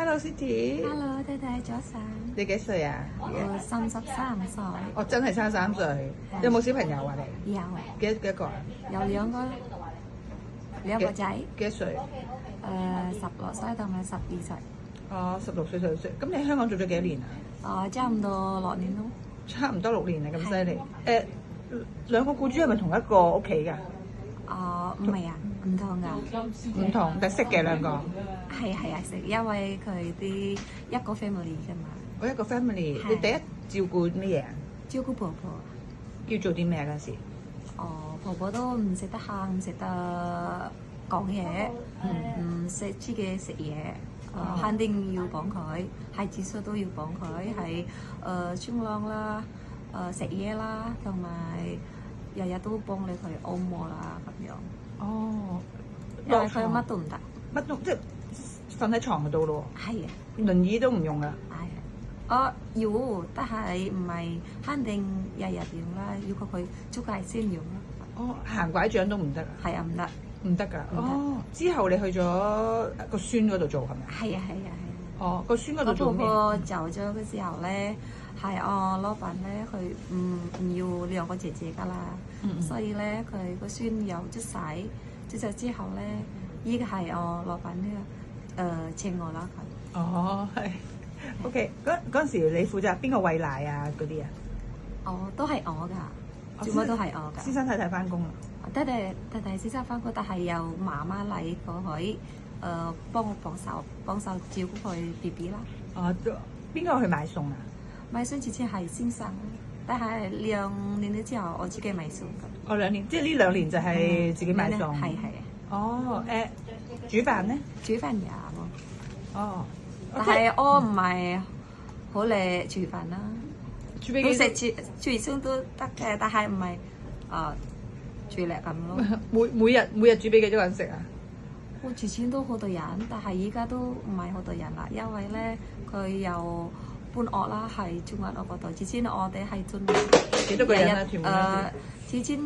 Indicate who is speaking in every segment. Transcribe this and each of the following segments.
Speaker 1: Hello City。
Speaker 2: Hello，太太早晨。
Speaker 1: 你幾歲啊？
Speaker 2: 我33歲。
Speaker 1: 我真係33歲。有冇小朋友啊你？
Speaker 2: 有。
Speaker 1: 幾多個啊？
Speaker 2: 有兩個仔。
Speaker 1: 幾多歲
Speaker 2: ？16歲同埋12歲。
Speaker 1: 哦，16歲歲。咁你喺香港做咗幾多年啊？
Speaker 2: 差唔多6年咯。
Speaker 1: 差唔多6年啊，咁犀利。兩個僱主係咪同一個屋企㗎？
Speaker 2: 唔係啊，唔同㗎。
Speaker 1: 唔同，但係識嘅兩個。
Speaker 2: 係啊，識，因為佢哋一個 family 㗎嘛。
Speaker 1: 我一個 family，你第一照顧咩嘢啊？
Speaker 2: 照顧婆婆。
Speaker 1: 要做啲咩嗰陣時？
Speaker 2: 婆婆都唔食得喊，唔食得講嘢，唔識自己食嘢。肯定要幫佢，係廁所都要幫佢，係沖涼啦，食嘢啦，同埋日日都幫你佢按摩啦咁樣。
Speaker 1: 哦，
Speaker 2: 因為佢乜都唔得，
Speaker 1: 乜都即係瞓喺床嗰度咯。
Speaker 2: 係啊，
Speaker 1: 輪椅都唔用啦。
Speaker 2: 係啊，要，但係唔係肯定日日用啦，要佢出街先用啦。
Speaker 1: 哦，行拐杖都唔得啊？
Speaker 2: 係啊，唔得。
Speaker 1: 唔得㗎。哦，之後你去咗個孫嗰度做係咪啊？
Speaker 2: 係啊。
Speaker 1: 哦，個孫嗰度做咩？
Speaker 2: 婆婆走咗嘅時候咧，係老闆咧，佢唔要兩個姐姐㗎啦，所以咧佢個孫又出世之後咧，依個係老闆呢請我啦佢。
Speaker 1: 哦，係。OK，嗰陣時你負責邊個餵奶啊嗰啲啊？
Speaker 2: 都係我㗎，全部都係我㗎。
Speaker 1: 先生太太翻工啦。
Speaker 2: 太太先生翻工，但係由媽媽嚟過去，幫手照顧佢 BB 啦。
Speaker 1: 邊個去買餸啊？
Speaker 2: 買餸之前係先生，但係2年之後我自己買餸㗎。
Speaker 1: 2年，即係呢2年就係自己買餸。
Speaker 2: 係。
Speaker 1: 哦，煮飯咧？
Speaker 2: 煮飯有喎。
Speaker 1: 哦。
Speaker 2: 但係我唔係好叻煮飯啦。都食煮餸都得嘅，但係唔係最叻咁咯。
Speaker 1: 每日煮俾幾多人食啊？
Speaker 2: 我之前都好多人，但係依家都唔係好多人啦，因為咧佢又搬屋啦，係中間屋嗰度。之前我哋係盡
Speaker 1: 幾多個人啊？全部
Speaker 2: 之前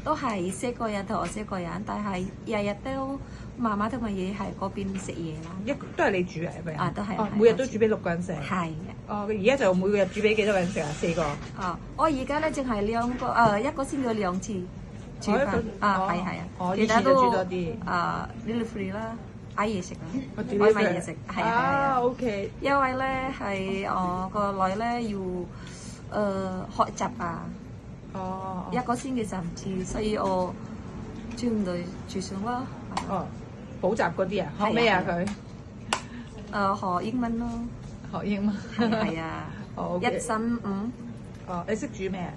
Speaker 2: 都係4個人同我4個人，但係日日都媽媽同埋爺喺嗰邊食嘢啦。
Speaker 1: 都係你煮啊？一個人？
Speaker 2: 都係。
Speaker 1: 每日都煮俾6個人食。
Speaker 2: 係。
Speaker 1: 而家就每個日煮俾幾多個人食啊？4個。
Speaker 2: 我而家咧淨係一個先要2次煮飯。係啊。
Speaker 1: 以前就煮多啲。
Speaker 2: delivery 啦，嗌嘢食啊，
Speaker 1: 買
Speaker 2: 嘢食。係。
Speaker 1: OK。
Speaker 2: 因為咧係我個女咧要學習啊。一個星期就唔知，所以我轉唔到住上啦。
Speaker 1: 補習嗰啲啊？學咩啊佢？
Speaker 2: 學英文咯。
Speaker 1: 學英文。
Speaker 2: 係啊。1、3、5。
Speaker 1: 你識煮咩啊？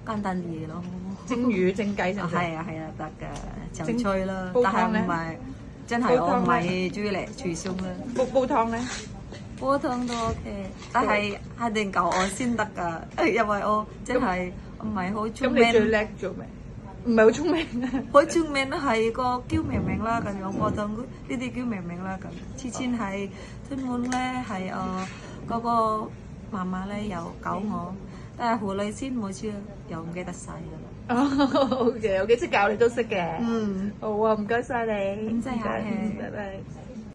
Speaker 2: 簡單啲嘢咯。
Speaker 1: 蒸魚、蒸雞先。
Speaker 2: 係啊，得㗎，就脆啦。
Speaker 1: 煲湯咧？
Speaker 2: 但係唔係真係我唔係最叻廚師啦。
Speaker 1: 煲湯咧？
Speaker 2: 煲湯都 OK，但係肯定夠我先得㗎，因為我真係唔係好聰明。
Speaker 1: 咁你最叻做咩？唔係好聰明啊！
Speaker 2: 好聰明係個叫明明啦，咁樣煲湯呢啲叫明明啦咁。之前係屯門咧係嗰個媽媽咧又教我，但係後來先冇知又唔記得晒㗎啦。
Speaker 1: OK，我幾識教你都識嘅。
Speaker 2: 嗯。
Speaker 1: 好啊，唔該晒你。
Speaker 2: 唔使客氣。
Speaker 1: 拜拜。